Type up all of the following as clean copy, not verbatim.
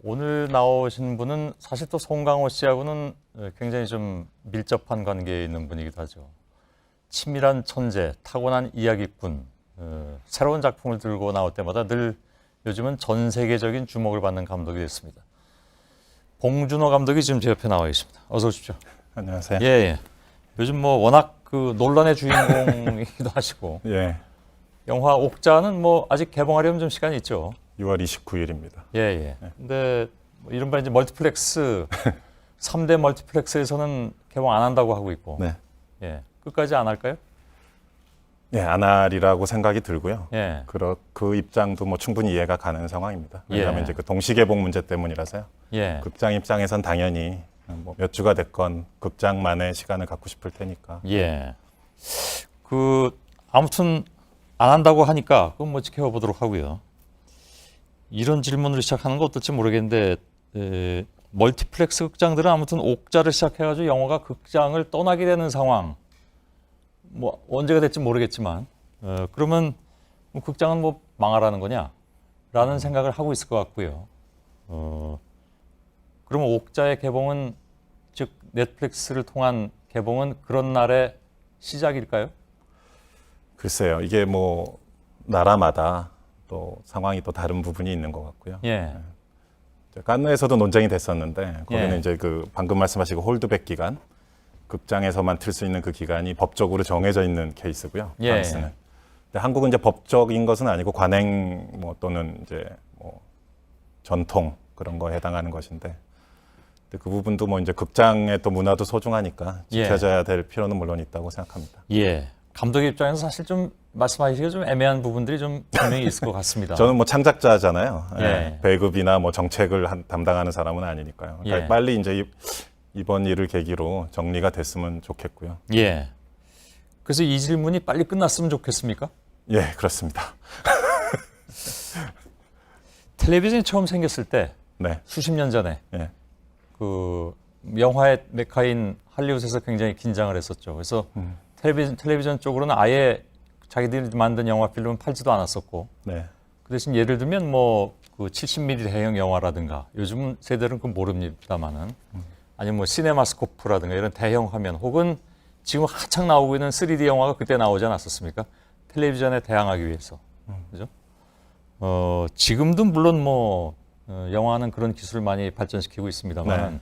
오늘 나오신 분은 사실 또 송강호 씨하고는 굉장히 좀 밀접한 관계에 있는 분이기도 하죠. 치밀한 천재, 타고난 이야기꾼, 새로운 작품을 들고 나올 때마다 늘 요즘은 전 세계적인 주목을 받는 감독이 됐습니다. 봉준호 감독이 지금 제 옆에 나와 계십니다. 어서 오십시오. 안녕하세요. 예. 요즘 뭐 워낙 그 논란의 주인공이기도 하시고. 예. 영화 옥자는 뭐 아직 개봉하려면 좀 시간이 있죠. 6월 29일입니다. 예. 근데 뭐 이른바 이제 멀티플렉스 3대 멀티플렉스에서는 개봉 안 한다고 하고 있고. 네. 예. 끝까지 안 할까요? 예, 안 하리라고 생각이 들고요. 예. 그 입장도 뭐 충분히 이해가 가는 상황입니다. 왜냐하면 예. 이제 그 동시 개봉 문제 때문이라서요. 예. 극장 입장에선 당연히 뭐 몇 주가 됐건 극장만의 시간을 갖고 싶을 테니까. 예. 아무튼 안 한다고 하니까 그건 뭐 지켜보도록 하고요. 이런 질문을 시작하는 거 어떨지 모르겠는데 멀티플렉스 극장들은 아무튼 옥자를 시작해가지고 영화가 극장을 떠나게 되는 상황. 뭐 언제가 될지 모르겠지만 그러면 뭐 극장은 뭐 망하라는 거냐라는 생각을 하고 있을 것 같고요. 그러면 옥자의 개봉은 즉 넷플릭스를 통한 개봉은 그런 날의 시작일까요? 글쎄요. 이게 뭐 나라마다 또 상황이 또 다른 부분이 있는 것 같고요. 예. 칸느에서도 논쟁이 됐었는데 거기는 예. 이제 그 방금 말씀하시고 홀드백 기간, 극장에서만 틀 수 있는 그 기간이 법적으로 정해져 있는 케이스고요. 예. 프랑스는. 근데 한국은 이제 법적인 것은 아니고 관행 뭐 또는 이제 뭐 전통 그런 거에 해당하는 것인데, 근데 그 부분도 뭐 이제 극장의 또 문화도 소중하니까 지켜져야 될 필요는 물론 있다고 생각합니다. 예. 감독의 입장에서 사실 좀 말씀하시기가 좀 애매한 부분들이 좀 분명히 있을 것 같습니다. 저는 뭐 창작자잖아요. 예. 예. 배급이나 뭐 정책을 담당하는 사람은 아니니까요. 그러니까 예. 빨리 이제 이번 일을 계기로 정리가 됐으면 좋겠고요. 예. 그래서 이 질문이 빨리 끝났으면 좋겠습니까? 예, 그렇습니다. 텔레비전이 처음 생겼을 때 네. 수십 년 전에 예. 그 영화의 메카인 할리우드에서 굉장히 긴장을 했었죠. 그래서 텔레비전 쪽으로는 아예 자기들이 만든 영화 필름은 팔지도 않았었고, 네. 그 대신 예를 들면 뭐 그 70mm 대형 영화라든가 요즘 세대는 그건 모릅니다만은 아니면 뭐 시네마스코프라든가 이런 대형 화면 혹은 지금 한창 나오고 있는 3D 영화가 그때 나오지 않았었습니까? 텔레비전에 대항하기 위해서. 그죠? 지금도 물론 뭐 영화는 그런 기술을 많이 발전시키고 있습니다만 네.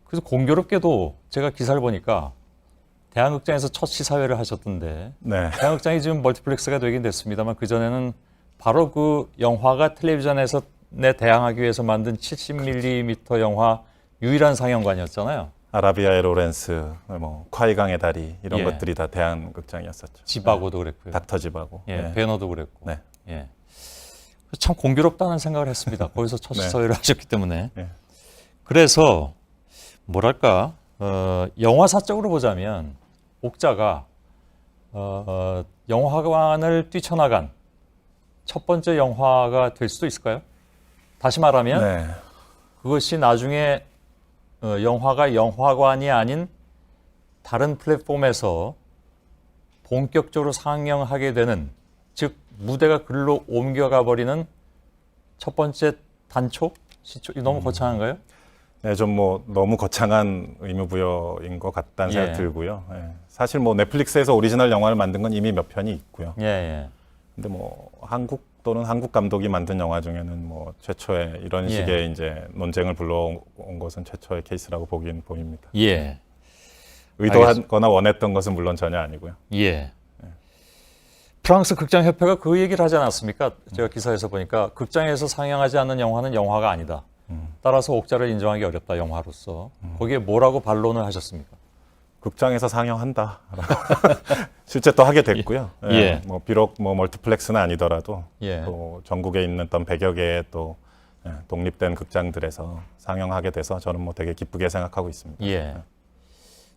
그래서 공교롭게도 제가 기사를 보니까 대한극장에서 첫 시사회를 하셨던데 네. 대한극장이 지금 멀티플렉스가 되긴 됐습니다만 그전에는 바로 그 영화가 텔레비전에서 대항하기 위해서 만든 70mm 영화 유일한 상영관이었잖아요. 아라비아의 로렌스, 뭐 콰이강의 다리 이런 예. 것들이 다 대한극장이었었죠. 지바고도 그랬고요. 닥터 지바고. 예, 네. 베너도 그랬고. 네. 예. 참 공교롭다는 생각을 했습니다. 거기서 첫 네. 시사회를 하셨기 때문에. 예. 그래서 뭐랄까 영화사적으로 보자면 옥자가 영화관을 뛰쳐나간 첫 번째 영화가 될 수도 있을까요? 다시 말하면 네. 그것이 나중에 영화가 영화관이 아닌 다른 플랫폼에서 본격적으로 상영하게 되는, 즉 무대가 글로 옮겨가 버리는 첫 번째 단초? 시초? 이거 너무 거창한가요? 네, 좀 뭐 너무 거창한 의무부여인 것 같다는 예. 생각 들고요. 예. 사실 뭐 넷플릭스에서 오리지널 영화를 만든 건 이미 몇 편이 있고요. 예. 근데 뭐 한국 또는 한국 감독이 만든 영화 중에는 뭐 최초의 이런 예. 식의 이제 논쟁을 불러온 것은 최초의 케이스라고 보입니다. 예. 의도하거나 원했던 것은 물론 전혀 아니고요. 예. 프랑스 극장협회가 그 얘기를 하지 않았습니까? 제가 기사에서 보니까 극장에서 상영하지 않는 영화는 영화가 아니다. 따라서 옥자를 인정하기 어렵다, 영화로서. 거기에 뭐라고 반론을 하셨습니까? 극장에서 상영한다. 실제 또 하게 됐고요. 예. 예. 뭐 비록 뭐 멀티플렉스는 아니더라도 예. 또 전국에 있는 어떤 100여 개의 또 독립된 극장들에서 상영하게 돼서 저는 뭐 되게 기쁘게 생각하고 있습니다. 예.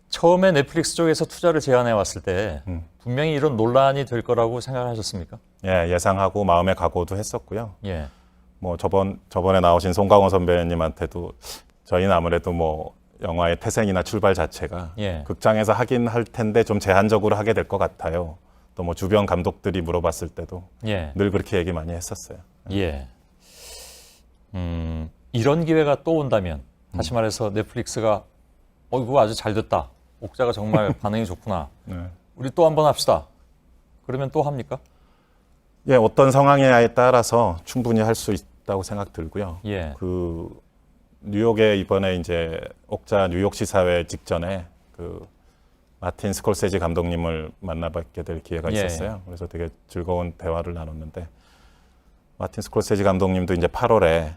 처음에 넷플릭스 쪽에서 투자를 제안해 왔을 때 분명히 이런 논란이 될 거라고 생각하셨습니까? 예, 예상하고 마음의 각오도 했었고요. 예. 뭐 저번에 나오신 송강호 선배님한테도 저희는 아무래도 뭐 영화의 태생이나 출발 자체가 예. 극장에서 하긴 할 텐데 좀 제한적으로 하게 될 것 같아요. 또 뭐 주변 감독들이 물어봤을 때도 예. 늘 그렇게 얘기 많이 했었어요. 예. 이런 기회가 또 온다면 다시 말해서 넷플릭스가 이거 아주 잘 됐다. 옥자가 정말 반응이 좋구나. 네. 우리 또 한번 합시다. 그러면 또 합니까? 예, 어떤 상황에 따라서 충분히 할 수 있다고 생각 들고요. 예. 그 뉴욕에 이번에 이제 옥자 뉴욕 시사회 직전에 그 마틴 스콜세지 감독님을 만나뵙게 될 기회가 예. 있었어요. 그래서 되게 즐거운 대화를 나눴는데 마틴 스콜세지 감독님도 이제 8월에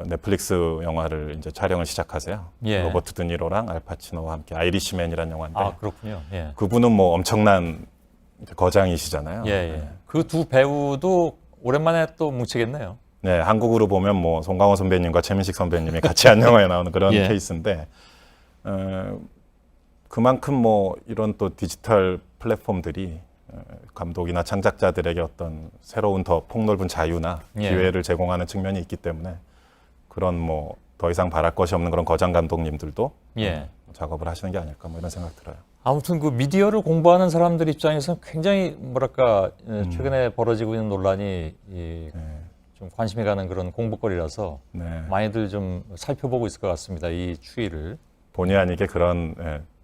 넷플릭스 영화를 이제 촬영을 시작하세요. 예. 로버트 드니로랑 알파치노와 함께 아이리시맨이라는 영화인데 아, 그렇군요. 예. 그분은 뭐 엄청난 거장이시잖아요. 예, 예. 그 두 배우도 오랜만에 또 뭉치겠네요. 네, 한국으로 보면 뭐 송강호 선배님과 최민식 선배님이 같이 한 영화에 나오는 그런 예. 케이스인데 그만큼 뭐 이런 또 디지털 플랫폼들이 감독이나 창작자들에게 어떤 새로운 더 폭넓은 자유나 예. 기회를 제공하는 측면이 있기 때문에 그런 뭐 더 이상 바랄 것이 없는 그런 거장 감독님들도 예. 작업을 하시는 게 아닐까 뭐 이런 생각 들어요. 아무튼 그 미디어를 공부하는 사람들 입장에서는 굉장히 뭐랄까 최근에 벌어지고 있는 논란이 좀 관심이 가는 그런 공부거리라서 네. 많이들 좀 살펴보고 있을 것 같습니다. 이 추이를. 본의 아니게 그런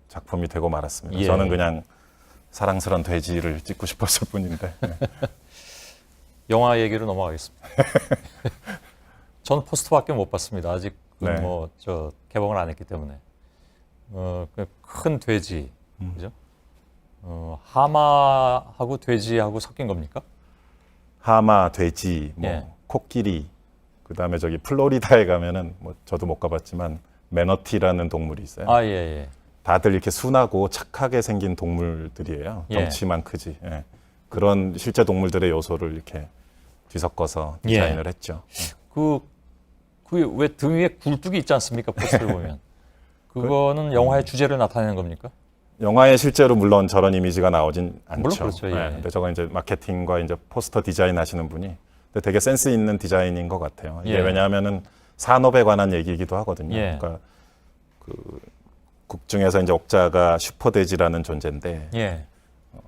작품이 되고 말았습니다. 예. 저는 그냥 사랑스러운 돼지를 찍고 싶었을 뿐인데. 영화 얘기로 넘어가겠습니다. 전 포스터밖에 못 봤습니다. 아직 네. 뭐 저 개봉을 안 했기 때문에 큰 돼지, 그죠? 하마하고 돼지하고 섞인 겁니까? 하마, 돼지, 뭐 예. 코끼리, 그다음에 저기 플로리다에 가면은 뭐 저도 못 가봤지만 매너티라는 동물이 있어요. 아, 예, 예. 다들 이렇게 순하고 착하게 생긴 동물들이에요. 예. 덩치만 크지. 예. 그런 실제 동물들의 요소를 이렇게 뒤섞어서 예. 디자인을 했죠. 그게 왜 등 위에 굴뚝이 있지 않습니까? 포스터를 보면. 그거는 영화의 주제를 나타내는 겁니까? 영화에 실제로 물론 저런 이미지가 나오진 않죠. 물론 그렇죠, 예. 근데 저거 이제 마케팅과 이제 포스터 디자인 하시는 분이 근데 되게 센스 있는 디자인인 것 같아요. 이게 예. 왜냐하면은 산업에 관한 얘기이기도 하거든요. 예. 그러니까 극 중에서 이제 옥자가 슈퍼돼지라는 존재인데 예.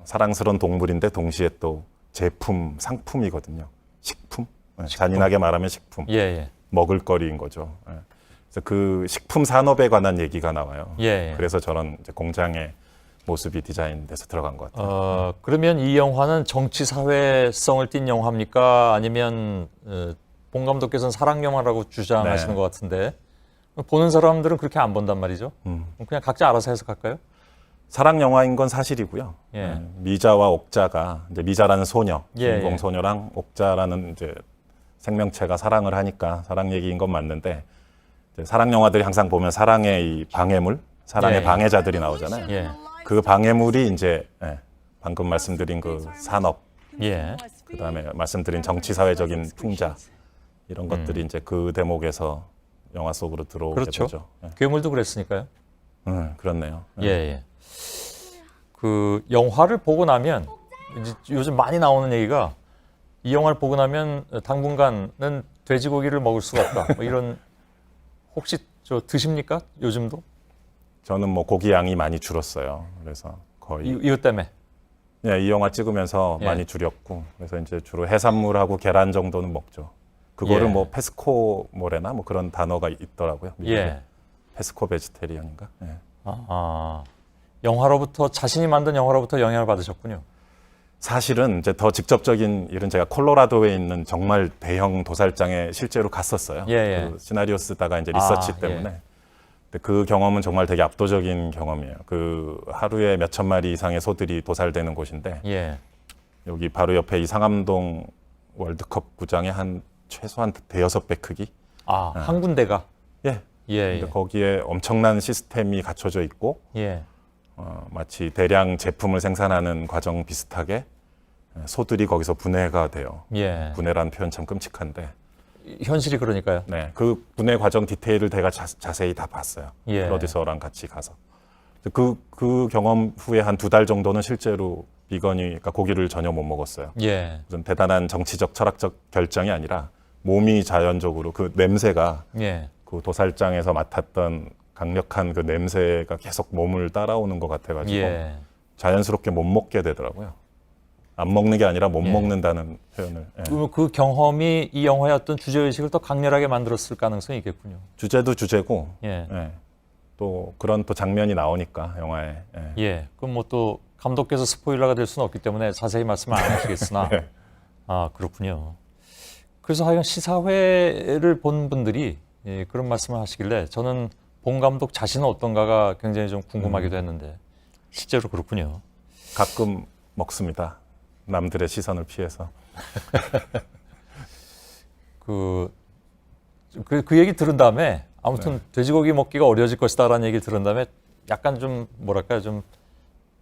사랑스러운 동물인데 동시에 또 제품, 상품이거든요. 식품. 잔인하게 말하면 식품. 예, 예. 먹을거리인 거죠. 그래서 그 식품 산업에 관한 얘기가 나와요. 예, 예. 그래서 저런 이제 공장의 모습이 디자인돼서 들어간 것 같아요. 그러면 이 영화는 정치 사회성을 띤 영화입니까? 아니면 봉 감독께서는 사랑 영화라고 주장하시는 네. 것 같은데 보는 사람들은 그렇게 안 본단 말이죠. 그냥 각자 알아서 해석할까요? 사랑 영화인 건 사실이고요. 예. 미자와 옥자가 이제 미자라는 소녀, 예, 주인공 예. 소녀랑 옥자라는 이제 생명체가 사랑을 하니까 사랑 얘기인 건 맞는데 이제 사랑 영화들이 항상 보면 사랑의 이 방해물, 사랑의 예. 방해자들이 나오잖아요. 예. 그 방해물이 이제 방금 말씀드린 그 산업, 예. 그다음에 말씀드린 정치 사회적인 풍자 이런 것들이 이제 그 대목에서 영화 속으로 들어오게 그렇죠. 되죠. 괴물도 그랬으니까요. 그렇네요. 예, 예. 그 영화를 보고 나면 이제 요즘 많이 나오는 얘기가 이 영화를 보고 나면 당분간은 돼지고기를 먹을 수가 없다. 뭐 이런 혹시 저 드십니까? 요즘도? 저는 뭐 고기 양이 많이 줄었어요. 그래서 거의 이것 때문에. 예, 이 영화 찍으면서 예. 많이 줄였고 그래서 이제 주로 해산물하고 계란 정도는 먹죠. 그거를 예. 뭐 페스코 뭐래나 뭐 그런 단어가 있더라고요. 미국에. 예. 페스코 베지테리언인가? 예. 영화로부터 자신이 만든 영화로부터 영향을 받으셨군요. 사실은 이제 더 직접적인 일은 제가 콜로라도에 있는 정말 대형 도살장에 실제로 갔었어요. 예, 예. 그 시나리오 쓰다가 이제 리서치 예. 때문에. 근데 그 경험은 정말 되게 압도적인 경험이에요. 그 하루에 몇 천 마리 이상의 소들이 도살되는 곳인데 예. 여기 바로 옆에 이 상암동 월드컵 구장의 한 최소한 대여섯 배 크기. 한 군데가. 예. 예. 근데 예. 거기에 엄청난 시스템이 갖춰져 있고 예. 마치 대량 제품을 생산하는 과정 비슷하게 소들이 거기서 분해가 돼요. 예. 분해라는 표현 참 끔찍한데 현실이 그러니까요. 네, 그 분해 과정 디테일을 제가 자세히 다 봤어요. 예. 프로듀서랑 같이 가서 그 경험 후에 한 2달 정도는 실제로 비건이 그러니까 고기를 전혀 못 먹었어요. 예. 무슨 대단한 정치적 철학적 결정이 아니라 몸이 자연적으로 그 냄새가 예. 그 도살장에서 맡았던 강력한 그 냄새가 계속 몸을 따라오는 것 같아가지고 예. 자연스럽게 못 먹게 되더라고요. 안 먹는 게 아니라 못 예. 먹는다는 표현을. 예. 그러면 그 경험이 이 영화의 어떤 주제의식을 더 강렬하게 만들었을 가능성이 있겠군요. 주제도 주제고 예. 예. 또 그런 또 장면이 나오니까 영화에. 예. 예. 그럼 뭐 또 감독께서 스포일러가 될 수는 없기 때문에 자세히 말씀을 안 하시겠으나 예. 아 그렇군요. 그래서 하여간 시사회를 본 분들이 예, 그런 말씀을 하시길래 저는 봉 감독 자신은 어떤가가 굉장히 좀 궁금하기도 했는데 실제로 그렇군요. 가끔 먹습니다. 남들의 시선을 피해서. 그 얘기 들은 다음에 아무튼 네. 돼지고기 먹기가 어려워질 것이다라는 얘기를 들은 다음에 약간 좀 뭐랄까 좀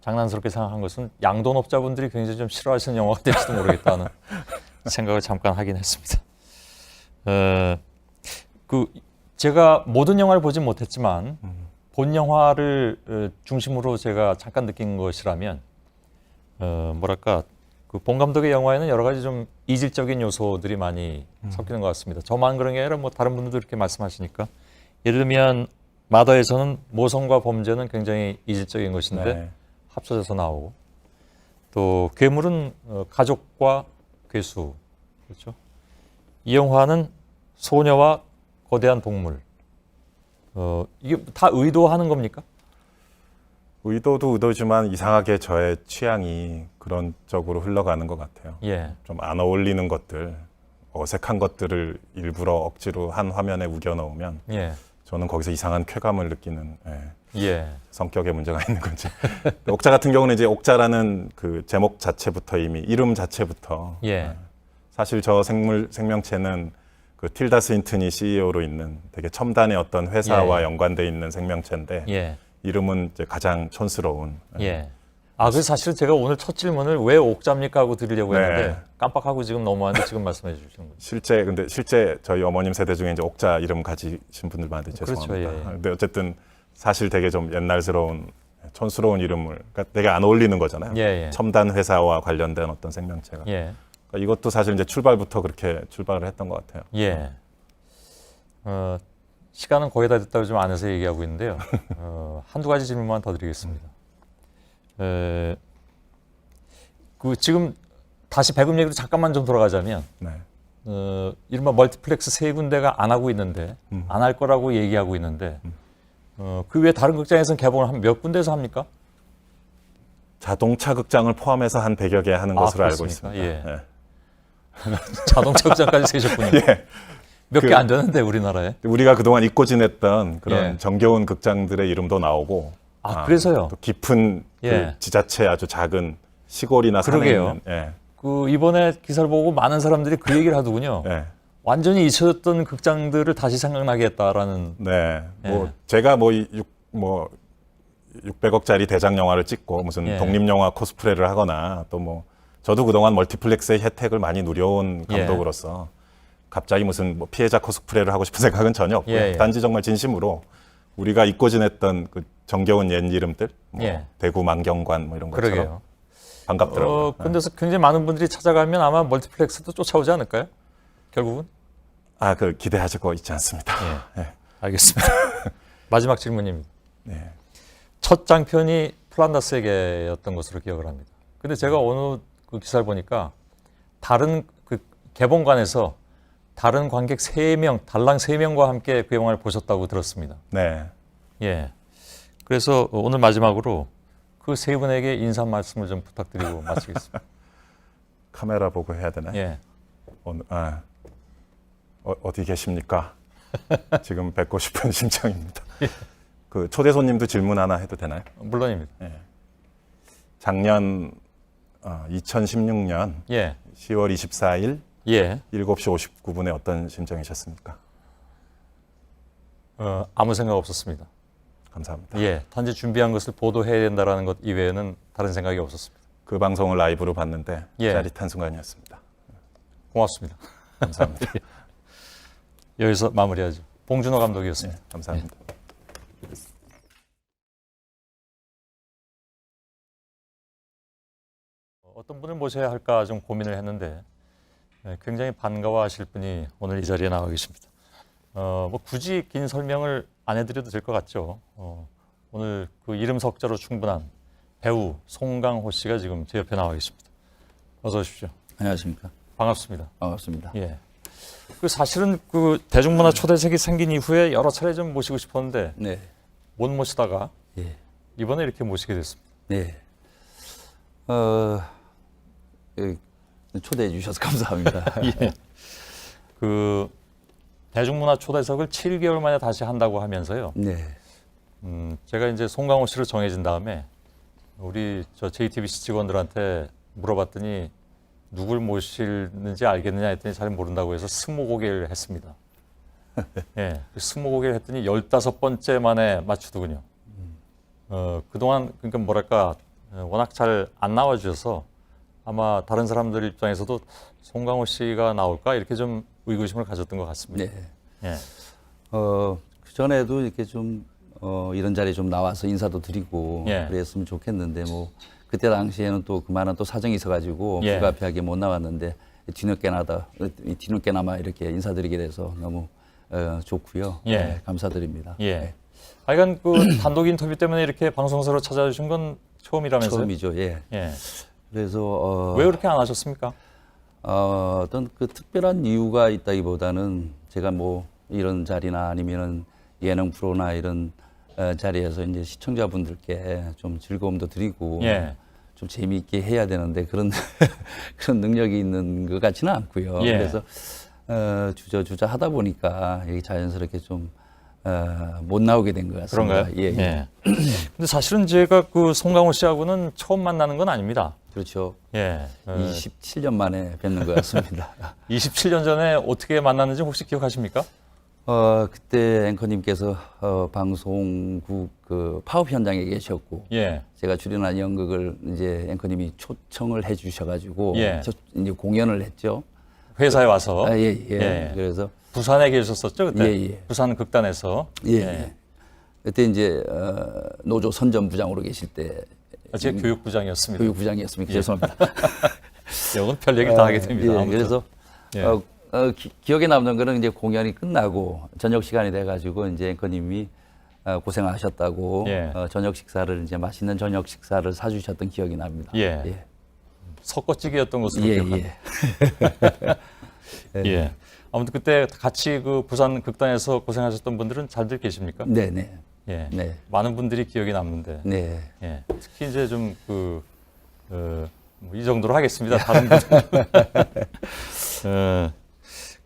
장난스럽게 생각한 것은 양돈업자분들이 굉장히 좀 싫어하시는 영화가 될지도 모르겠다는 생각을 잠깐 하긴 했습니다. 그 제가 모든 영화를 보진 못했지만 본 영화를 중심으로 제가 잠깐 느낀 것이라면 뭐랄까 그 봉 감독의 영화에는 여러 가지 좀 이질적인 요소들이 많이 섞이는 것 같습니다. 저만 그런 게 아니라 뭐 다른 분들도 이렇게 말씀하시니까 예를 들면 마더에서는 모성과 범죄는 굉장히 이질적인 것인데 네. 합쳐져서 나오고 또 괴물은 가족과 괴수 그렇죠. 이 영화는 소녀와 거대한 동물 이게 다 의도하는 겁니까? 의도도 의도지만 이상하게 저의 취향이 그런 쪽으로 흘러가는 것 같아요. 예, 좀 안 어울리는 것들, 어색한 것들을 일부러 억지로 한 화면에 우겨 넣으면 예, 저는 거기서 이상한 쾌감을 느끼는 예, 성격에 문제가 있는 건지. 옥자 같은 경우는 이제 옥자라는 그 제목 자체부터 이미 이름 자체부터 예, 사실 저 생명체는 그 틸다 스윈튼이 CEO로 있는 되게 첨단의 어떤 회사와 예. 연관돼 있는 생명체인데 예, 이름은 이제 가장 촌스러운. 예. 아, 그래서 사실 제가 오늘 첫 질문을 왜 옥자입니까 하고 드리려고 네. 했는데 깜빡하고 지금 넘어왔는데 지금 말씀해 주시는 거죠. 근데 실제 저희 어머님 세대 중에 이제 옥자 이름 가지신 분들 많은데 그렇죠, 죄송합니다. 예. 근데 어쨌든 사실 되게 좀 옛날스러운 촌스러운 이름을 그러니까 되게 안 어울리는 거잖아요. 예, 예. 첨단 회사와 관련된 어떤 생명체가. 예, 그러니까 이것도 사실 이제 출발부터 그렇게 출발을 했던 것 같아요. 예. 시간은 거의 다 됐다고 좀 안에서 얘기하고 있는데요. 한두 가지 질문만 더 드리겠습니다. 그 지금 다시 배급 얘기로 잠깐만 좀 돌아가자면 네. 이른바 멀티플렉스 세 군데가 안 하고 있는데 안 할 거라고 얘기하고 있는데 그 외에 다른 극장에서는 개봉을 한 몇 군데에서 합니까? 자동차 극장을 포함해서 한 100여 개 하는 것으로 알고 그렇습니까? 있습니다. 예. 자동차 극장까지 세셨군요. 예. 몇 개 안 되는데 우리나라에. 우리가 그동안 잊고 지냈던 그런 예. 정겨운 극장들의 이름도 나오고 그래서요. 또 깊은 예. 그 지자체 아주 작은 시골이나 산에 그러게요. 있는 예. 그 이번에 기사를 보고 많은 사람들이 그 얘기를 하더군요. 예. 완전히 잊혀졌던 극장들을 다시 생각나게 했다라는. 네. 뭐 예. 제가 600억짜리 대작 영화를 찍고 무슨 예. 독립 영화 코스프레를 하거나 또 뭐 저도 그동안 멀티플렉스의 혜택을 많이 누려온 예. 감독으로서 갑자기 무슨 뭐 피해자 코스프레를 하고 싶은 생각은 전혀 없고요. 예, 예. 단지 정말 진심으로 우리가 잊고 지냈던 그 정겨운 옛 이름들, 뭐 예. 대구 만경관 뭐 이런 것처럼 그러게요. 반갑더라고요. 근데서 굉장히 많은 분들이 찾아가면 아마 멀티플렉스도 쫓아오지 않을까요? 결국은? 그 기대하실 거 있지 않습니다. 예. 알겠습니다. 마지막 질문입니다. 네. 첫 장편이 플란다스에게였던 것으로 기억을 합니다. 근데 제가 어느 그 기사를 보니까 다른 그 개봉관에서 다른 관객 3명, 달랑 3명과 함께 그 영화를 보셨다고 들었습니다. 네. 예. 그래서 오늘 마지막으로 그 세 분에게 인사 말씀을 좀 부탁드리고 마치겠습니다. 카메라 보고 해야 되나요? 예. 어디 계십니까? 지금 뵙고 싶은 심정입니다. 그 초대 손님도 질문 하나 해도 되나요? 물론입니다. 작년 2016년 예. 10월 24일 예. 7시 59분에 어떤 심정이셨습니까? 아무 생각 없었습니다. 감사합니다. 예. 단지 준비한 것을 보도해야 된다는 것 이외에는 다른 생각이 없었습니다. 그 방송을 라이브로 봤는데 예. 짜릿한 순간이었습니다. 고맙습니다. 감사합니다. 여기서 마무리하죠. 봉준호 감독이었습니다. 감사합니다. 어떤 분을 모셔야 할까 좀 고민을 했는데 굉장히 반가워하실 분이 오늘 이 자리에 나와 계십니다. 뭐 굳이 긴 설명을 안 해드려도 될 것 같죠. 오늘 그 이름 석자로 충분한 배우 송강호 씨가 지금 제 옆에 나와 계십니다. 어서 오십시오. 안녕하십니까. 반갑습니다. 반갑습니다. 예. 그 사실은 그 대중문화 초대석이 생긴 이후에 여러 차례 좀 모시고 싶었는데 네. 못 모시다가 예. 이번에 이렇게 모시게 됐습니다. 네. 예, 초대해 주셔서 감사합니다. 예. 그 대중문화 초대석을 7개월 만에 다시 한다고 하면서요. 네. 제가 이제 송강호 씨로 정해진 다음에 우리 저 JTBC 직원들한테 물어봤더니 누굴 모실는지 알겠느냐 했더니 잘 모른다고 해서 스무고개를 했습니다. 예, 스무고개를 했더니 15번째 만에 맞추더군요. 그동안 그러니까 뭐랄까 워낙 잘 안 나와주셔서 아마 다른 사람들 입장에서도 송강호 씨가 나올까 이렇게 좀 의구심을 가졌던 것 같습니다. 네. 예. 그 전에도 이렇게 좀 이런 자리에 좀 나와서 인사도 드리고 예. 그랬으면 좋겠는데 뭐 그때 당시에는 또 그만한 또 사정이 있어가지고 예. 불가피하게 못 나왔는데 뒤늦게나마 이렇게 인사드리게 돼서 너무 좋고요. 예. 네, 감사드립니다. 예. 네. 하여간 그 단독 인터뷰 때문에 이렇게 방송사로 찾아주신 건 처음이라면서요? 처음이죠. 예. 예. 그래서 왜 그렇게 안 하셨습니까? 어떤 그 특별한 이유가 있다기보다는 제가 뭐 이런 자리나 아니면은 예능 프로나 이런 자리에서 이제 시청자분들께 좀 즐거움도 드리고 예. 좀 재미있게 해야 되는데 그런 그런 능력이 있는 것 같지는 않고요. 예. 그래서 주저주저 하다 보니까 이게 자연스럽게 좀 못 나오게 된 것 같습니다. 그런가요? 예, 예. 근데 사실은 제가 그 송강호 씨하고는 처음 만나는 건 아닙니다. 그렇죠. 예. 27년 만에 뵙는 것 같습니다. 27년 전에 어떻게 만났는지 혹시 기억하십니까? 그때 앵커님께서 방송국 그 파업 현장에 계셨고 예. 제가 출연한 연극을 이제 앵커님이 초청을 해주셔가지고 예. 이제 공연을 했죠. 회사에 와서. 예. 예. 그래서 부산에 계셨었죠, 그때? 예. 부산 극단에서. 예. 그때 이제 노조 선전부장으로 계실 때 제가 교육부장이었습니다. 교육부장이었습니다. 죄송합니다. 이건 별 얘기를 다 하게 됩니다. 예, 아무튼. 그래서 예. 기억에 남는 거는 이제 공연이 끝나고 저녁 시간이 돼가지고 이제 앵커님이 고생하셨다고 예. 저녁 식사를 이제 맛있는 저녁 식사를 사주셨던 기억이 납니다. 예. 섞어찌개였던 것으로 예, 기억합니다. 예. 예. 아무튼 그때 같이 그 부산 극단에서 고생하셨던 분들은 잘들 계십니까? 네네. 예. 네. 많은 분들이 기억이 남는데. 네. 예. 특히 이제 좀 이 정도로 하겠습니다. 다른 분들.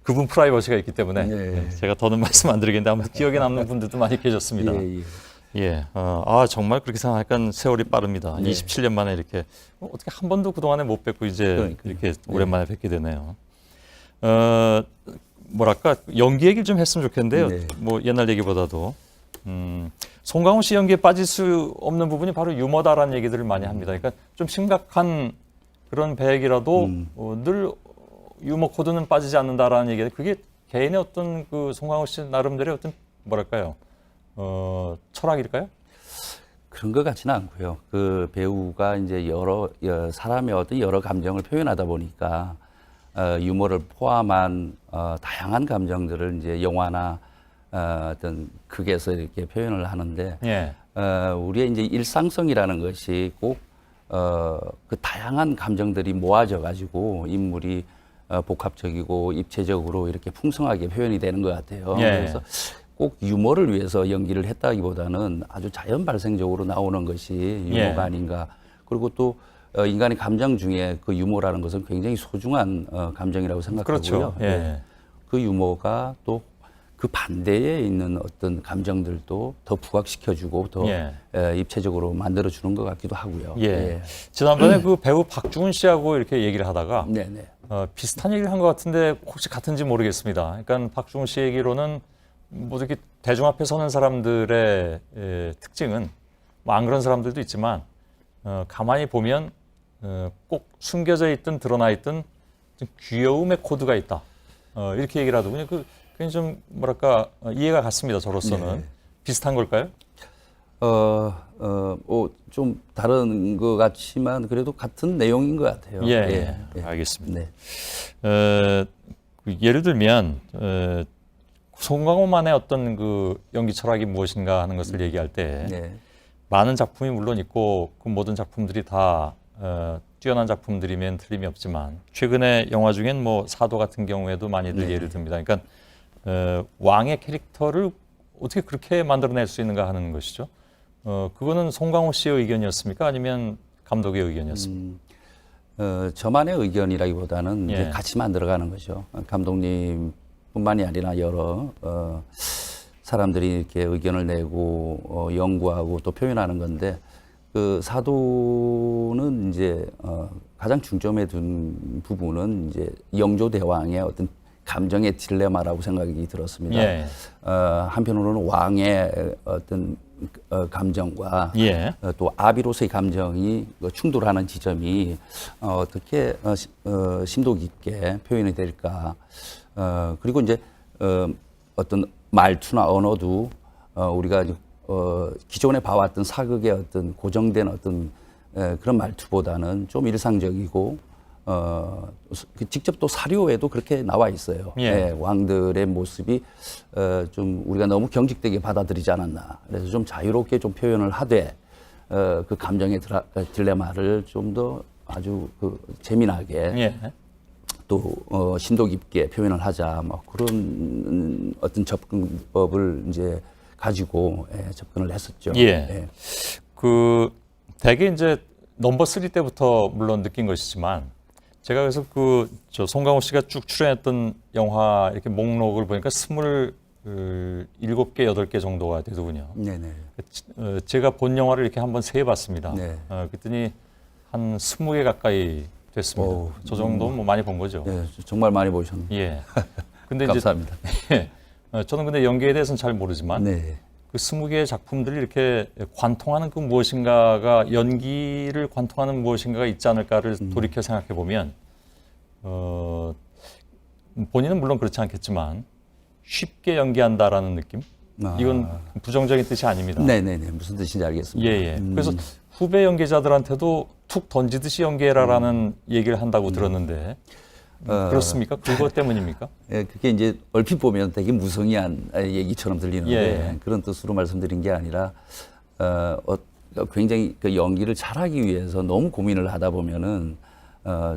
그분 프라이버시가 있기 때문에 네. 제가 더는 말씀 안 드리겠는데 아무튼 기억에 남는 분들도 많이 계셨습니다. 예. 예. 정말 그렇게 생각하니까 세월이 빠릅니다. 네. 27년 만에 이렇게 어떻게 한 번도 그동안에 못 뵙고 이제 그러니까요. 이렇게 오랜만에 뵙게 되네요. 뭐랄까 연기 얘기를 좀 했으면 좋겠는데요. 네. 뭐 옛날 얘기보다도 송강호 씨 연기에 빠질 수 없는 부분이 바로 유머다라는 얘기들을 많이 합니다. 그러니까 좀 심각한 그런 배역이라도 늘 유머 코드는 빠지지 않는다라는 얘기. 그게 개인의 어떤 그 송강호 씨 나름대로의 어떤 뭐랄까요 철학일까요? 그런 것 같지는 않고요. 그 배우가 이제 여러 사람의 어떤 여러 감정을 표현하다 보니까 유머를 포함한 다양한 감정들을 이제 영화나 어떤 극에서 이렇게 표현을 하는데 예. 우리의 이제 일상성이라는 것이 꼭 그 다양한 감정들이 모아져 가지고 인물이 복합적이고 입체적으로 이렇게 풍성하게 표현이 되는 것 같아요. 예. 그래서 꼭 유머를 위해서 연기를 했다기보다는 아주 자연 발생적으로 나오는 것이 유머가 예. 아닌가. 그리고 또 인간의 감정 중에 그 유머라는 것은 굉장히 소중한 감정이라고 생각하고요. 그렇죠. 예. 그 유머가 또 그 반대에 있는 어떤 감정들도 더 부각시켜주고 더 예. 입체적으로 만들어주는 것 같기도 하고요. 예. 지난번에 그 배우 박중훈 씨하고 이렇게 얘기를 하다가 네네. 비슷한 얘기를 한 것 같은데 혹시 같은지 모르겠습니다. 그러니까 박중훈 씨 얘기로는 뭐 이렇게 대중 앞에 서는 사람들의 특징은 뭐 안 그런 사람들도 있지만 가만히 보면 꼭 숨겨져 있든 드러나 있든 좀 귀여움의 코드가 있다. 이렇게 얘기를 하더군요. 그게 좀 뭐랄까 이해가 갔습니다. 저로서는 네. 비슷한 걸까요? 좀 다른 것 같지만 그래도 같은 내용인 것 같아요. 예. 알겠습니다. 네. 예를 들면 송강호만의 어떤 그 연기 철학이 무엇인가 하는 것을 얘기할 때 네. 많은 작품이 물론 있고 그 모든 작품들이 다 뛰어난 작품들이면 틀림이 없지만 최근에 영화 중엔 뭐 사도 같은 경우에도 많이들 네. 예를 듭니다. 그러니까 왕의 캐릭터를 어떻게 그렇게 만들어낼 수 있는가 하는 것이죠. 그거는 송강호 씨의 의견이었습니까? 아니면 감독의 의견이었습니까? 저만의 의견이라기보다는 예. 이제 같이 만들어가는 거죠. 감독님뿐만이 아니라 여러 사람들이 이렇게 의견을 내고 연구하고 또 표현하는 건데 그 사도는 이제 가장 중점에 둔 부분은 이제 영조 대왕의 어떤 감정의 딜레마라고 생각이 들었습니다. 예. 한편으로는 왕의 어떤 감정과 예. 또 아비로서의 감정이 충돌하는 지점이 어떻게 심도 깊게 표현이 될까. 그리고 이제 어떤 말투나 언어도 우리가 기존에 봐왔던 사극의 어떤 고정된 어떤 그런 말투보다는 좀 일상적이고 직접 또 사료에도 그렇게 나와 있어요. 예. 네, 왕들의 모습이 좀 우리가 너무 경직되게 받아들이지 않았나. 그래서 좀 자유롭게 좀 표현을 하되 그 감정의 딜레마를 좀 더 아주 재미나게 예. 또 심도 깊게 표현을 하자. 뭐 그런 어떤 접근법을 이제 가지고 접근을 했었죠. 예. 예. 그 대개 이제 넘버 3 때부터 물론 느낀 것이지만 제가 그래서 저 송강호 씨가 쭉 출연했던 영화 이렇게 목록을 보니까 27개, 8개 정도가 되더군요. 네네. 제가 본 영화를 이렇게 한번 세봤습니다. 네. 그랬더니 한 20개 가까이 됐습니다. 오, 저 정도면 뭐 많이 본 거죠. 예, 정말 많이 보셨네요. 예. 근데 감사합니다. 이제 저는 근데 연기에 대해서는 잘 모르지만 네. 그 20개의 작품들이 이렇게 관통하는 그 무엇인가가 연기를 관통하는 무엇인가가 있지 않을까를 돌이켜 생각해 보면 본인은 물론 그렇지 않겠지만 쉽게 연기한다라는 느낌? 이건 부정적인 뜻이 아닙니다. 네네네. 무슨 뜻인지 알겠습니다. 예, 예. 그래서 후배 연기자들한테도 툭 던지듯이 연기해라라는 얘기를 한다고 들었는데 그렇습니까? 그것 때문입니까? 예, 그게 이제 얼핏 보면 되게 무성의한 얘기처럼 들리는데 예. 그런 뜻으로 말씀드린 게 아니라 굉장히 그 연기를 잘하기 위해서 너무 고민을 하다 보면은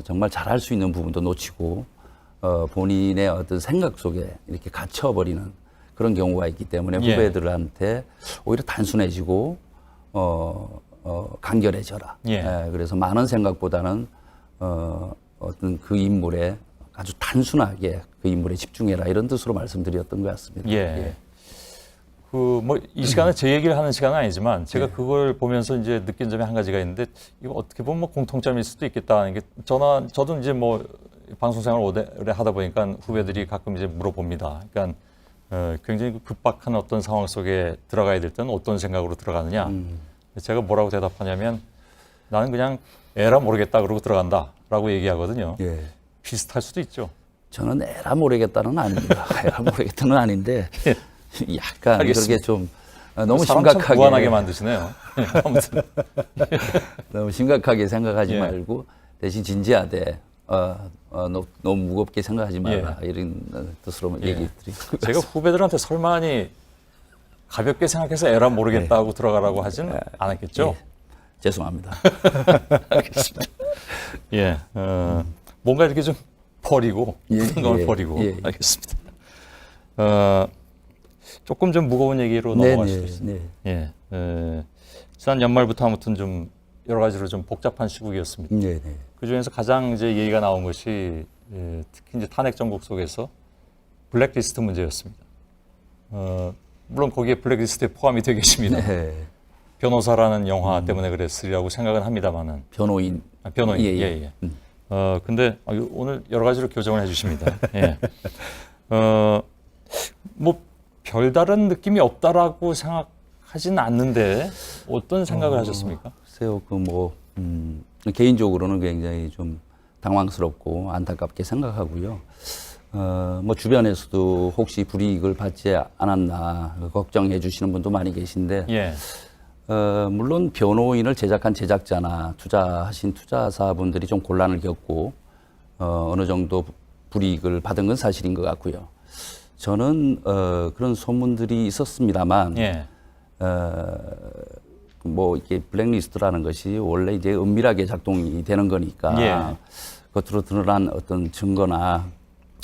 정말 잘할 수 있는 부분도 놓치고 본인의 어떤 생각 속에 이렇게 갇혀버리는 그런 경우가 있기 때문에 예. 후배들한테 오히려 단순해지고 간결해져라. 예. 그래서 많은 생각보다는 어떤 그 인물에 아주 단순하게 그 인물에 집중해라 이런 뜻으로 말씀드렸던 것 같습니다. 예. 그 뭐 이 시간은 제 얘기를 하는 시간은 아니지만 제가 그걸 보면서 이제 느낀 점이 한 가지가 있는데 이거 어떻게 보면 뭐 공통점일 수도 있겠다는 게 저도 이제 뭐 방송 생활 오래 하다 보니까 후배들이 가끔 이제 물어봅니다. 그러니까 굉장히 급박한 어떤 상황 속에 들어가야 될 때는 어떤 생각으로 들어가느냐. 제가 뭐라고 대답하냐면 나는 그냥 에라 모르겠다 그러고 들어간다라고 얘기하거든요. 예. 비슷할 수도 있죠. 저는 에라 모르겠다는 아닙니다. 에라 모르겠다는 아닌데 약간 알겠습니다. 그렇게 좀 너무 사람 참 심각하게 무한하게 만드시네요. 아무튼 너무 심각하게 생각하지 예. 말고 대신 진지하되 너무 무겁게 생각하지 말라 이런 뜻으로 예. 얘기 드리고 제가 후배들한테 설마니 가볍게 생각해서 에라 모르겠다 하고 들어가라고 하지는 않았겠죠? 예. 죄송합니다. 알겠습니다. 예, 뭔가 이렇게 좀 버리고 모든 걸 버리고 알겠습니다. 조금 좀 무거운 얘기로 넘어갈 수도 있습니다. 네. 예, 지난 연말부터 아무튼 좀 여러 가지로 좀 복잡한 시국이었습니다. 네, 네. 그 중에서 가장 이제 얘기가 나온 것이 특히 이제 탄핵 정국 속에서 블랙리스트 문제였습니다. 물론 거기에 블랙리스트에 포함이 되어 계십니다. 네. 변호사라는 영화 때문에 그랬으리라고 생각은 합니다만은. 변호인. 변호인. 예, 예, 예. 예. 근데 오늘 여러 가지로 교정을 해주십니다. 예. 뭐 별다른 느낌이 없다라고 생각하지는 않는데 어떤 생각을 하셨습니까? 글쎄요, 개인적으로는 굉장히 좀 당황스럽고 안타깝게 생각하고요. 뭐 주변에서도 혹시 불이익을 받지 않았나 걱정해 주시는 분도 많이 계신데, 예. 물론 변호인을 제작한 제작자나 투자하신 투자사분들이 좀 곤란을 겪고, 어느 정도 불이익을 받은 건 사실인 것 같고요. 저는, 그런 소문들이 있었습니다만, 예. 뭐 이렇게 블랙리스트라는 것이 원래 이제 은밀하게 작동이 되는 거니까 예. 겉으로 드러난 어떤 증거나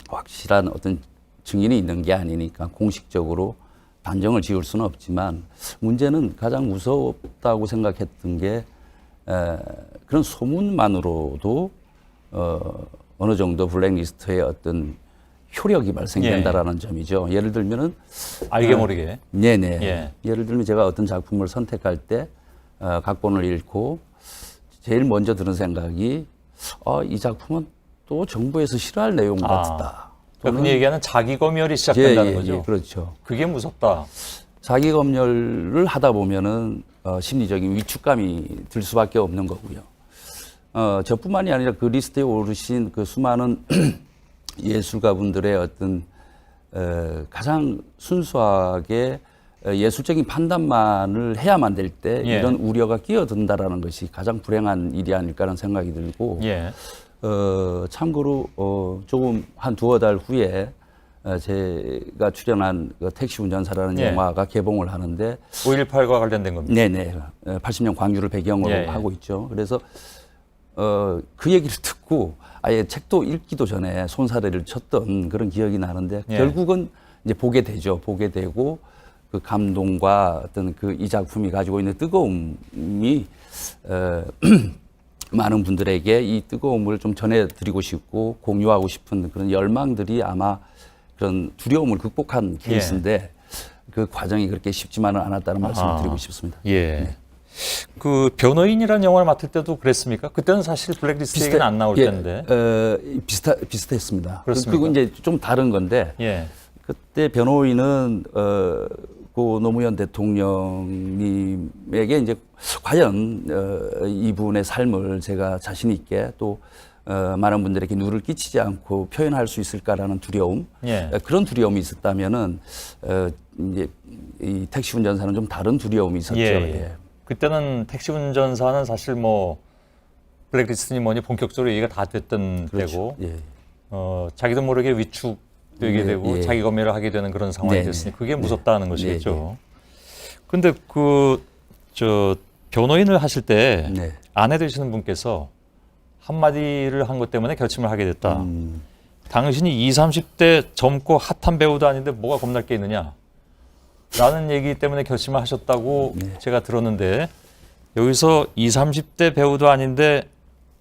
확실한 어떤 증인이 있는 게 아니니까 공식적으로 단정을 지을 수는 없지만 문제는 가장 무섭다고 생각했던 게 그런 소문만으로도 어느 정도 블랙리스트의 어떤 효력이 발생된다라는 점이죠. 예를 들면은 알게 모르게. 네네. 예. 예를 들면 제가 어떤 작품을 선택할 때 각본을 읽고 제일 먼저 드는 생각이 이 작품은 또 정부에서 싫어할 내용 같다. 그러니까 흔히 얘기하는 자기 검열이 시작된다는 거죠. 예, 그렇죠. 그게 무섭다. 자기 검열을 하다 보면은 심리적인 위축감이 들 수밖에 없는 거고요. 저뿐만이 아니라 그 리스트에 오르신 그 수많은 예술가분들의 어떤 가장 순수하게 예술적인 판단만을 해야만 될 때 예. 이런 우려가 끼어든다라는 것이 가장 불행한 일이 아닐까라는 생각이 들고 예. 참고로 조금 한 두어 달 후에 제가 출연한 그 택시 운전사라는 예. 영화가 개봉을 하는데 5.18과 관련된 겁니다. 네네 80년 광주를 배경으로 예, 예. 하고 있죠. 그래서 그 얘기를 듣고 아예 책도 읽기도 전에 손사래를 쳤던 그런 기억이 나는데 예. 결국은 이제 보게 되죠. 보게 되고 그 감동과 어떤 그 이 작품이 가지고 있는 뜨거움이 많은 분들에게 이 뜨거움을 좀 전해드리고 싶고 공유하고 싶은 그런 열망들이 아마 그런 두려움을 극복한 케이스인데 그 과정이 그렇게 쉽지만은 않았다는 말씀을 드리고 싶습니다. 예. 그 변호인이라는 영화를 맡을 때도 그랬습니까? 그때는 사실 블랙리스트 얘기는 안 나올 텐데. 비슷했습니다. 그렇습니까? 그리고 이제 좀 다른 건데 예. 그때 변호인은 고 노무현 대통령님에게 이제 과연 이분의 삶을 제가 자신 있게 또 많은 분들에게 누를 끼치지 않고 표현할 수 있을까라는 두려움, 예. 그런 두려움이 있었다면은 이제 이 택시 운전사는 좀 다른 두려움이 있었죠. 예. 예. 그때는 택시 운전사는 사실 뭐 블랙리스트니 뭐니 본격적으로 얘기가 다 됐던 때고 예. 자기도 모르게 위축되게 네, 되고 예. 자기 검열을 하게 되는 그런 상황이 네, 됐으니 네. 그게 무섭다는 네, 것이겠죠. 근데 변호인을 하실 때 네. 아내 되시는 분께서 한마디를 한 것 때문에 결심을 하게 됐다. 당신이 20, 30대 젊고 핫한 배우도 아닌데 뭐가 겁날 게 있느냐. 라는 얘기 때문에 결심을 하셨다고 제가 들었는데 여기서 20, 30대 배우도 아닌데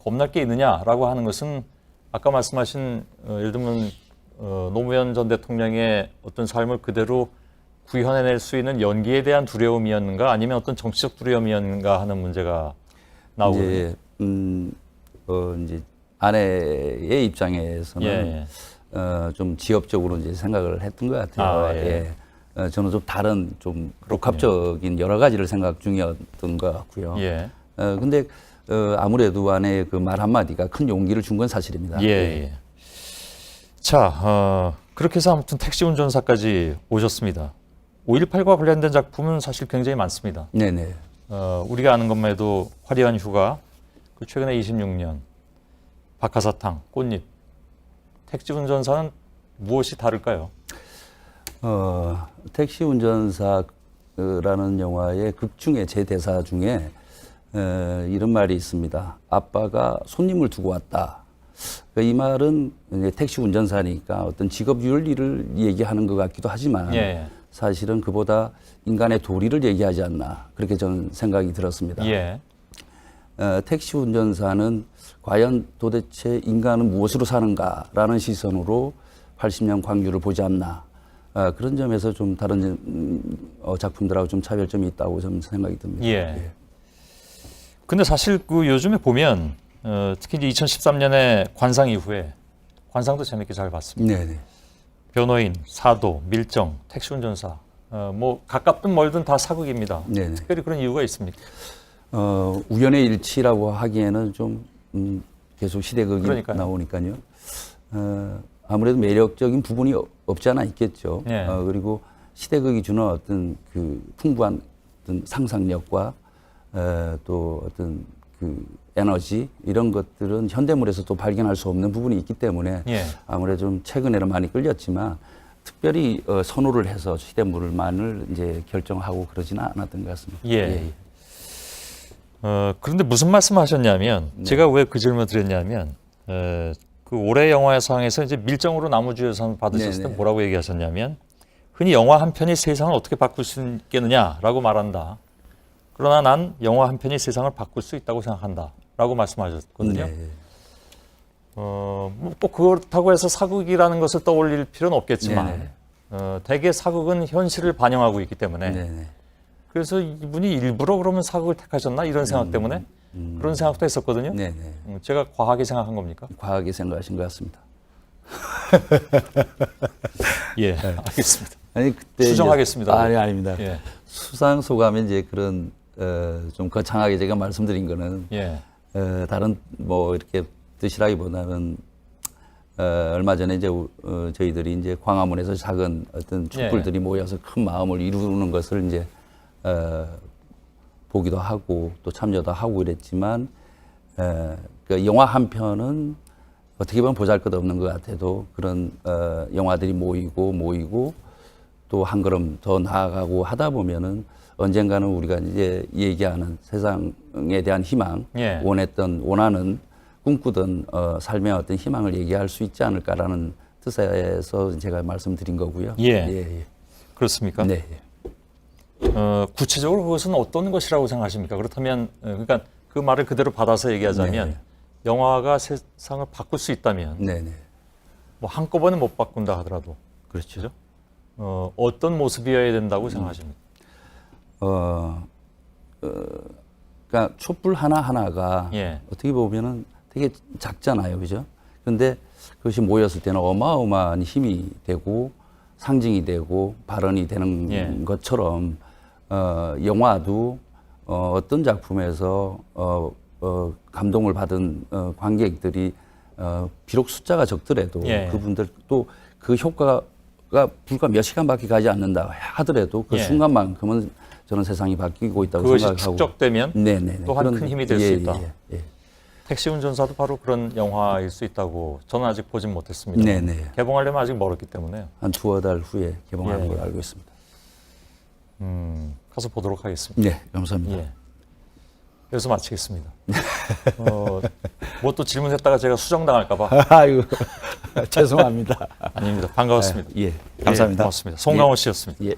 겁날 게 있느냐라고 하는 것은 아까 말씀하신 예를 들면 노무현 전 대통령의 어떤 삶을 그대로 구현해낼 수 있는 연기에 대한 두려움이었는가 아니면 어떤 정치적 두려움이었는가 하는 문제가 나오거든요. 이제 이제 아내의 입장에서는 예. 좀 지엽적으로 이제 생각을 했던 것 같아요. 아, 예. 저는 좀 다른 좀 복합적인 여러 가지를 생각 중이었던 것 같고요. 예. 근데 아무래도 아내의 그 말 한마디가 큰 용기를 준 건 사실입니다. 예. 자, 그렇게 해서 아무튼 택시 운전사까지 오셨습니다. 5.18과 관련된 작품은 사실 굉장히 많습니다. 네네. 우리가 아는 것만 해도 화려한 휴가, 그 최근에 26년, 박하사탕, 꽃잎, 택시 운전사는 무엇이 다를까요? 택시 운전사라는 영화의 극 중에 제 대사 중에 이런 말이 있습니다. 아빠가 손님을 두고 왔다. 이 말은 이제 택시 운전사니까 어떤 직업 윤리를 얘기하는 것 같기도 하지만 예. 사실은 그보다 인간의 도리를 얘기하지 않나 그렇게 저는 생각이 들었습니다. 예. 택시 운전사는 과연 도대체 인간은 무엇으로 사는가라는 시선으로 80년 광주를 보지 않나 그런 점에서 좀 다른 작품들하고 좀 차별점이 있다고 저는 생각이 듭니다. 예. 근데 사실 그 요즘에 보면 특히 이제 2013년에 관상 이후에 관상도 재밌게 잘 봤습니다. 네네. 변호인, 사도, 밀정, 택시 운전사 뭐 가깝든 멀든 다 사극입니다. 네네. 특별히 그런 이유가 있습니까? 우연의 일치라고 하기에는 좀 계속 시대극이 그러니까요. 나오니까요. 아무래도 매력적인 부분이 없지 않아 있겠죠. 예. 그리고 시대극이 주는 어떤 그 풍부한 어떤 상상력과 또 어떤 그 에너지 이런 것들은 현대물에서 또 발견할 수 없는 부분이 있기 때문에 예. 아무래도 좀 최근에는 많이 끌렸지만 특별히 선호를 해서 시대물만을 이제 결정하고 그러지는 않았던 것 같습니다. 예. 그런데 무슨 말씀하셨냐면 네. 제가 왜 그 질문을 드렸냐면 그 올해 영화상에서 이제 밀정으로 나무주연상 받으셨을 때 네네. 뭐라고 얘기하셨냐면 흔히 영화 한 편이 세상을 어떻게 바꿀 수 있겠느냐라고 말한다. 그러나 난 영화 한 편이 세상을 바꿀 수 있다고 생각한다라고 말씀하셨거든요. 네. 꼭 그렇다고 해서 사극이라는 것을 떠올릴 필요는 없겠지만 네네. 대개 사극은 현실을 반영하고 있기 때문에 네네. 그래서 이분이 일부러 그러면 사극을 택하셨나 이런 생각 때문에 그런 생각도 했었거든요. 네네. 제가 과하게 생각한 겁니까? 과하게 생각하신 것 같습니다. 예, 알겠습니다. 아니 그때 수정하겠습니다. 이제, 아니 아닙니다. 예, 수상 소감에 이제 그런 좀 거창하게 제가 말씀드린 거는 예, 다른 뭐 이렇게 뜻이라기보다는 얼마 전에 이제 저희들이 이제 광화문에서 작은 어떤 촛불들이 모여서 큰 마음을 이루는 것을 이제 보기도 하고 또 참여도 하고 이랬지만 그 영화 한 편은 어떻게 보면 보잘것없는 것 같아도 그런 영화들이 모이고 또 한 걸음 더 나아가고 하다 보면은 언젠가는 우리가 이제 얘기하는 세상에 대한 희망, 예. 원하는 꿈꾸던 삶의 어떤 희망을 얘기할 수 있지 않을까라는 뜻에서 제가 말씀드린 거고요. 예. 그렇습니까? 네. 구체적으로 그것은 어떤 것이라고 생각하십니까? 그렇다면 그러니까 그 말을 그대로 받아서 얘기하자면 네. 영화가 세상을 바꿀 수 있다면 네네. 뭐 한꺼번에 못 바꾼다 하더라도 그렇죠. 어떤 모습이어야 된다고 생각하십니까? 그러니까 촛불 하나하나가 예. 어떻게 보면은 되게 작잖아요. 그죠? 근데 그것이 모였을 때는 어마어마한 힘이 되고 상징이 되고 발언이 되는 예. 것처럼 영화도 어떤 작품에서 감동을 받은 관객들이 비록 숫자가 적더라도 예. 그분들 또 그 효과가 불과 몇 시간밖에 가지 않는다 하더라도 그 예. 순간만큼은 저는 세상이 바뀌고 있다고 그것이 생각하고 축적되면 네네네. 또한 그런- 큰 힘이 될 수 예, 있다. 예. 택시 운전사도 바로 그런 영화일 수 있다고 저는 아직 보진 못했습니다. 네네. 개봉하려면 아직 멀었기 때문에 한 두어 달 후에 개봉하는 예. 걸로 알고 있습니다. 가서 보도록 하겠습니다. 네, 감사합니다. 예. 여기서 마치겠습니다. 뭐 또 질문했다가 제가 수정당할까봐 아이고 죄송합니다. 아닙니다. 반가웠습니다. 예, 감사합니다. 고맙습니다. 송강호 씨였습니다. 예.